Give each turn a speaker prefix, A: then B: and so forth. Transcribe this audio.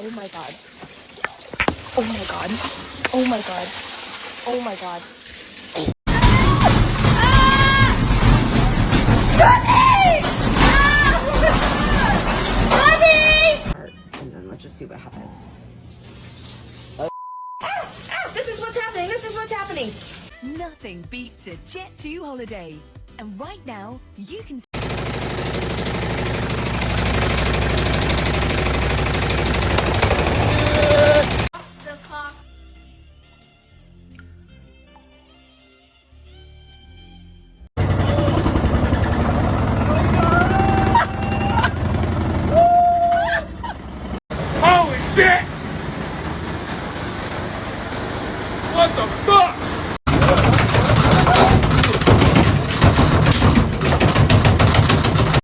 A: Oh my god. Oh my god. Oh my god. Oh my god. And then let's just see what happens. This is what's happening. This is what's happening.
B: Nothing beats a Jet2 holiday. And right now, you can